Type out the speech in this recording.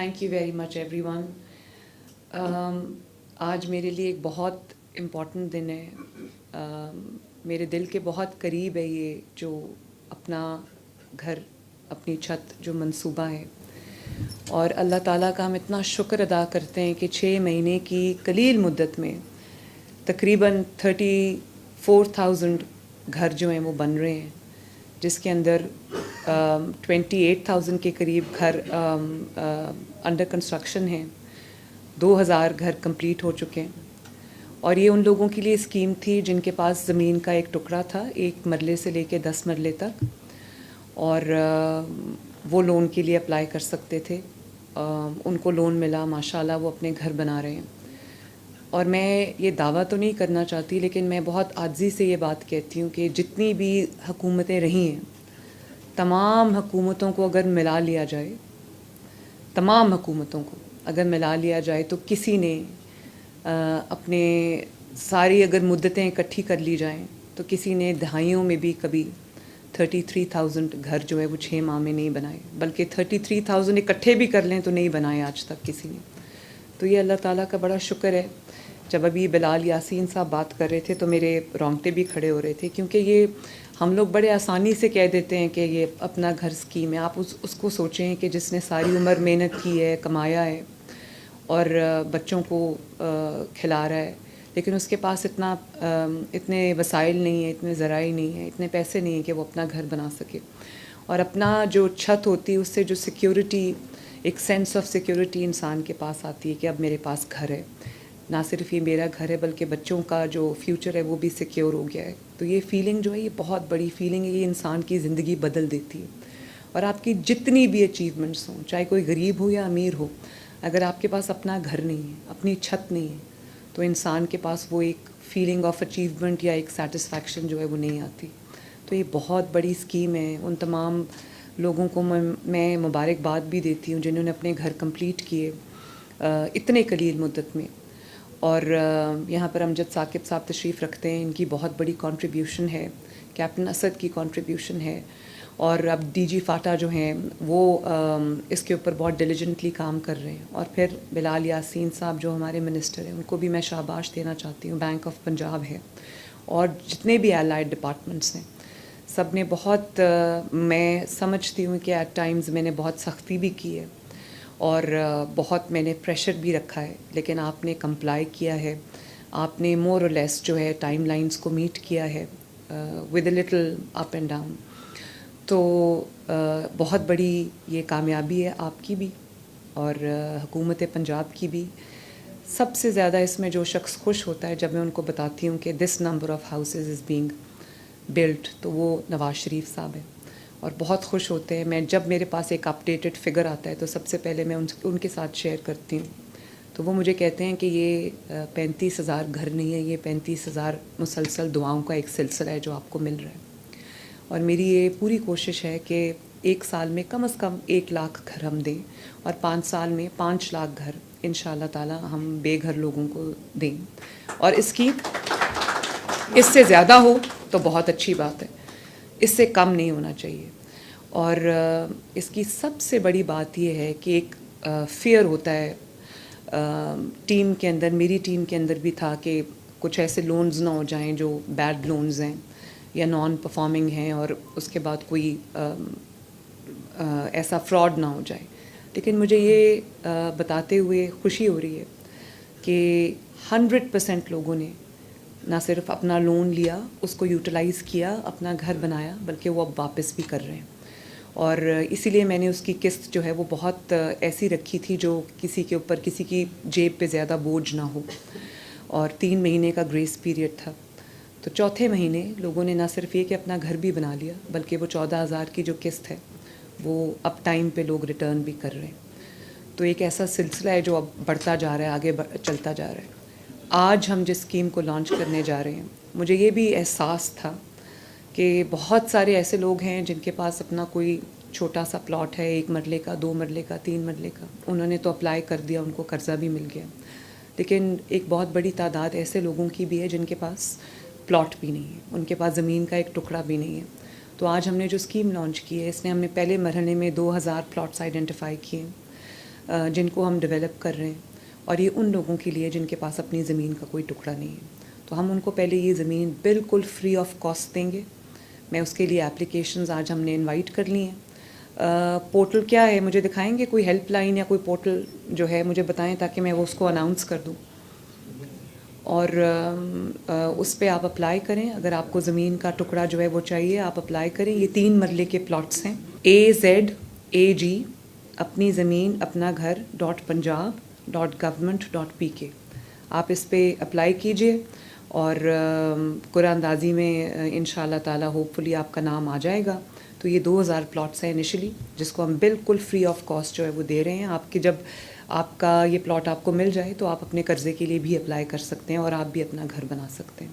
Thank you very much every one. آج میرے لیے ایک بہت امپورٹنٹ دن ہے. میرے دل کے بہت قریب ہے یہ جو اپنا گھر اپنی چھت جو منصوبہ ہے, اور اللہ تعالیٰ کا ہم اتنا شکر ادا کرتے ہیں کہ 6 مہینے کی قلیل مدت میں تقریباً 34,000 گھر جو ہیں وہ بن رہے ہیں, جس کے اندر 28,000 کے قریب گھر انڈر کنسٹرکشن ہیں. 2,000 گھر کمپلیٹ ہو چکے ہیں. اور یہ ان لوگوں کے لیے اسکیم تھی جن کے پاس زمین کا ایک ٹکڑا تھا 1 مرلے سے لے کے 10 مرلے تک, اور وہ لون کے لیے اپلائی کر سکتے تھے. ان کو لون ملا, ماشاءاللہ وہ اپنے گھر بنا رہے ہیں. اور میں یہ دعویٰ تو نہیں کرنا چاہتی, لیکن میں بہت عاجزی سے یہ بات کہتی ہوں کہ جتنی بھی حکومتیں رہی ہیں, تمام حکومتوں کو اگر ملا لیا جائے, تمام حکومتوں کو اگر ملا لیا جائے تو کسی نے اپنے ساری اگر مدتیں اکٹھی کر لی جائیں تو کسی نے دہائیوں میں بھی کبھی 33,000 گھر جو ہے وہ 6 ماہ میں نہیں بنائے, بلکہ 33,000 اکٹھے بھی کر لیں تو نہیں بنائے آج تک کسی نے. تو یہ اللہ تعالیٰ کا بڑا شکر ہے. جب ابھی بلال یاسین صاحب بات کر رہے تھے تو میرے رونگٹے بھی کھڑے ہو رہے تھے, کیونکہ یہ ہم لوگ بڑے آسانی سے کہہ دیتے ہیں کہ یہ اپنا گھر اسکیم ہے. آپ اس کو سوچیں کہ جس نے ساری عمر محنت کی ہے, کمایا ہے اور بچوں کو کھلا رہا ہے, لیکن اس کے پاس اتنے وسائل نہیں ہیں, اتنے ذرائع نہیں ہیں, اتنے پیسے نہیں ہیں کہ وہ اپنا گھر بنا سکے. اور اپنا جو چھت ہوتی ہے اس سے جو سیکیورٹی, ایک سینس آف سیکیورٹی انسان کے پاس آتی ہے کہ اب میرے پاس گھر ہے, نہ صرف یہ میرا گھر ہے بلکہ بچوں کا جو فیوچر ہے وہ بھی سیکیور ہو گیا ہے. تو یہ فیلنگ جو ہے یہ بہت بڑی فیلنگ ہے, یہ انسان کی زندگی بدل دیتی ہے. اور آپ کی جتنی بھی اچیومنٹس ہوں, چاہے کوئی غریب ہو یا امیر ہو, اگر آپ کے پاس اپنا گھر نہیں ہے, اپنی چھت نہیں ہے, تو انسان کے پاس وہ ایک فیلنگ آف اچیومنٹ یا ایک سیٹسفیکشن جو ہے وہ نہیں آتی. تو یہ بہت بڑی اسکیم ہے. ان تمام لوگوں کو میں مبارکباد بھی دیتی ہوں جنہوں نے اپنے گھر کمپلیٹ کیے اتنے قلیل مدت میں. اور یہاں پر امجد ثاقب صاحب تشریف رکھتے ہیں, ان کی بہت بڑی کنٹریبیوشن ہے, کیپٹن اسد کی کنٹریبیوشن ہے, اور اب ڈی جی فاٹا جو ہیں وہ اس کے اوپر بہت ڈیلیجنٹلی کام کر رہے ہیں. اور پھر بلال یاسین صاحب جو ہمارے منسٹر ہیں, ان کو بھی میں شاباش دینا چاہتی ہوں. بینک آف پنجاب ہے, اور جتنے بھی الائڈ ڈپارٹمنٹس ہیں, سب نے بہت میں سمجھتی ہوں کہ ایٹ ٹائمز میں نے بہت سختی بھی کی ہے اور بہت میں نے پریشر بھی رکھا ہے, لیکن آپ نے کمپلائی کیا ہے. آپ نے مور اور لیس جو ہے ٹائم لائنز کو میٹ کیا ہے with a little up and down. تو بہت بڑی یہ کامیابی ہے آپ کی بھی اور حکومت پنجاب کی بھی. سب سے زیادہ اس میں جو شخص خوش ہوتا ہے جب میں ان کو بتاتی ہوں کہ this number of houses is being built, تو وہ نواز شریف صاحب ہیں, اور بہت خوش ہوتے ہیں. میں جب میرے پاس ایک اپڈیٹڈ فگر آتا ہے تو سب سے پہلے میں ان کے ساتھ شیئر کرتی ہوں. تو وہ مجھے کہتے ہیں کہ یہ 35,000 گھر نہیں ہے, یہ 35,000 مسلسل دعاؤں کا ایک سلسلہ ہے جو آپ کو مل رہا ہے. اور میری یہ پوری کوشش ہے کہ 1 سال میں کم از کم 1 لاکھ گھر ہم دیں, اور 5 سال میں 5 لاکھ گھر ان شاء اللہ تعالیٰ ہم بے گھر لوگوں کو دیں. اور اس سے زیادہ ہو تو بہت اچھی بات ہے, اس سے کم نہیں ہونا چاہیے. اور اس کی سب سے بڑی بات یہ ہے کہ ایک فیئر ہوتا ہے ٹیم کے اندر, میری ٹیم کے اندر بھی تھا کہ کچھ ایسے لونز نہ ہو جائیں جو بیڈ لونز ہیں یا نان پرفارمنگ ہیں, اور اس کے بعد کوئی ایسا فراڈ نہ ہو جائے. لیکن مجھے یہ بتاتے ہوئے خوشی ہو رہی ہے کہ 100% لوگوں نے نہ صرف اپنا لون لیا, اس کو یوٹیلائز کیا, اپنا گھر بنایا, بلکہ وہ اب واپس بھی کر رہے ہیں. اور اسی لیے میں نے اس کی قسط جو ہے وہ بہت ایسی رکھی تھی جو کسی کے اوپر, کسی کی جیب پہ زیادہ بوجھ نہ ہو. اور 3 مہینے کا گریس پیریڈ تھا. تو چوتھے مہینے لوگوں نے نہ صرف یہ کہ اپنا گھر بھی بنا لیا, بلکہ وہ 14,000 کی جو قسط ہے وہ اب ٹائم پہ لوگ ریٹرن بھی کر رہے ہیں. تو ایک ایسا سلسلہ ہے جو اب بڑھتا جا رہا ہے, آگے چلتا جا رہا ہے. آج ہم جس اسکیم کو لانچ کرنے جا رہے ہیں, مجھے یہ بھی احساس تھا کہ بہت سارے ایسے لوگ ہیں جن کے پاس اپنا کوئی چھوٹا سا پلاٹ ہے, 1 مرلے کا, 2 مرلے کا, 3 مرلے کا, انہوں نے تو اپلائی کر دیا, ان کو قرضہ بھی مل گیا. لیکن ایک بہت بڑی تعداد ایسے لوگوں کی بھی ہے جن کے پاس پلاٹ بھی نہیں ہے, ان کے پاس زمین کا ایک ٹکڑا بھی نہیں ہے. تو آج ہم نے جو اسکیم لانچ کی ہے, اس نے ہم نے پہلے مرحلے میں 2,000 پلاٹس آئیڈینٹیفائی کیے ہیں. جن کو ہم ڈیولپ کر رہے ہیں، اور یہ ان لوگوں کے لیے جن کے پاس اپنی زمین کا کوئی ٹکڑا نہیں ہے. تو ہم ان کو پہلے یہ زمین بالکل فری آف کاسٹ دیں گے. میں اس کے لیے اپلیکیشنز آج ہم نے انوائٹ کر لی ہیں. پورٹل کیا ہے مجھے دکھائیں گے؟ کوئی ہیلپ لائن یا کوئی پورٹل جو ہے مجھے بتائیں تاکہ میں وہ اس کو اناؤنس کر دوں. اور اس پہ آپ اپلائی کریں. اگر آپ کو زمین کا ٹکڑا جو ہے وہ چاہیے آپ اپلائی کریں. یہ 3 مرلے کے پلاٹس ہیں. AZAG اپنی زمین اپنا گھر .punjab.government.pk. آپ اس پہ اپلائی کیجئے اور قرآن اندازی میں انشاءاللہ تعالی ہوپ فلی آپ کا نام آ جائے گا. تو یہ 2000 پلاٹس ہیں انیشلی، جس کو ہم بالکل فری آف کاسٹ جو ہے وہ دے رہے ہیں. آپ کے جب آپ کا یہ پلاٹ آپ کو مل جائے تو آپ اپنے قرضے کے لیے بھی اپلائی کر سکتے ہیں اور آپ بھی اپنا گھر بنا سکتے ہیں.